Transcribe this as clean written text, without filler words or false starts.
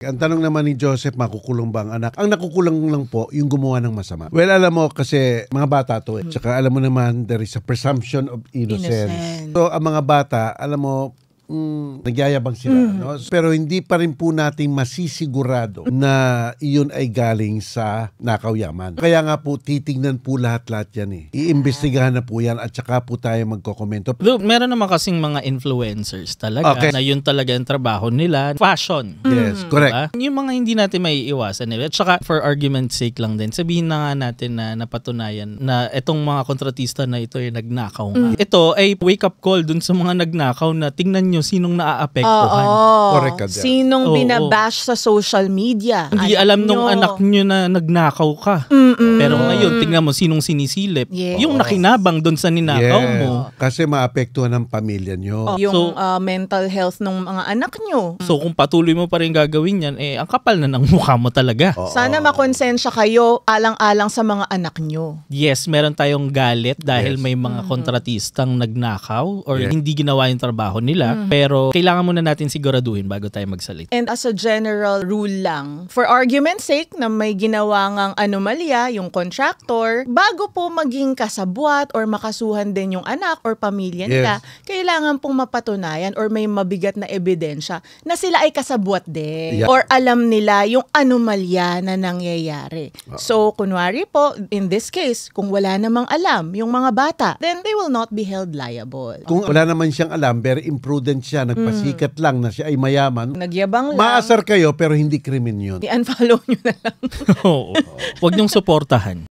Ang tanong naman ni Joseph, makukulong ba ang anak? Ang nakukulong lang po, yung gumawa ng masama. Well, alam mo, kasi mga bata to eh. Tsaka alam mo naman, there is a presumption of innocence. So, ang mga bata, alam mo, nagyayabang sila. No? Pero hindi pa rin po natin masisigurado na iyon ay galing sa nakaw yaman. Kaya nga po, titignan po lahat-lahat yan eh. Iimbestigahan na po yan at saka po tayo magkokomento. Meron naman kasing mga influencers talaga na yun talaga ang trabaho nila. Fashion. Yes, correct. Yung mga hindi natin maiiwasan nila. At saka for argument's sake lang din, sabihin na nga natin na napatunayan na itong mga kontratista na ito ay nagnakaw nga. Ito ay wake-up call dun sa mga nagnakaw na tingnan nyo sinong naaapektuhan. Correct ka dyan. Sinong binabash sa social media. Hindi alam nung anak nyo na nagnakaw ka. Pero ngayon, tingnan mo sinong sinisilip. Yung nakinabang doon sa ninakaw mo. Kasi maapektuhan ng pamilya nyo. Yung mental health ng mga anak nyo. So kung patuloy mo pa rin gagawin yan, ang kapal na ng mukha mo talaga. Sana makonsensya kayo alang-alang sa mga anak nyo. Yes, meron tayong galit dahil may mga kontratistang nagnakaw or hindi ginawa yung trabaho nila. Pero kailangan muna natin siguraduhin bago tayo magsalita. And as a general rule lang, for argument's sake na may ginawa ngang anomalya, yung contractor, bago po maging kasabwat or makasuhan din yung anak or pamilya nila, kailangan pong mapatunayan or may mabigat na ebidensya na sila ay kasabwat din. Or alam nila yung anomalya na nangyayari. So, kunwari po, in this case, kung wala namang alam yung mga bata, then they will not be held liable. Kung wala naman siyang alam, very imprudent siya, nagpasikat lang na siya ay mayaman, nagyabang lang. Maasar kayo pero hindi krimen yun. I-unfollow nyo na lang. Huwag niyong suportahan.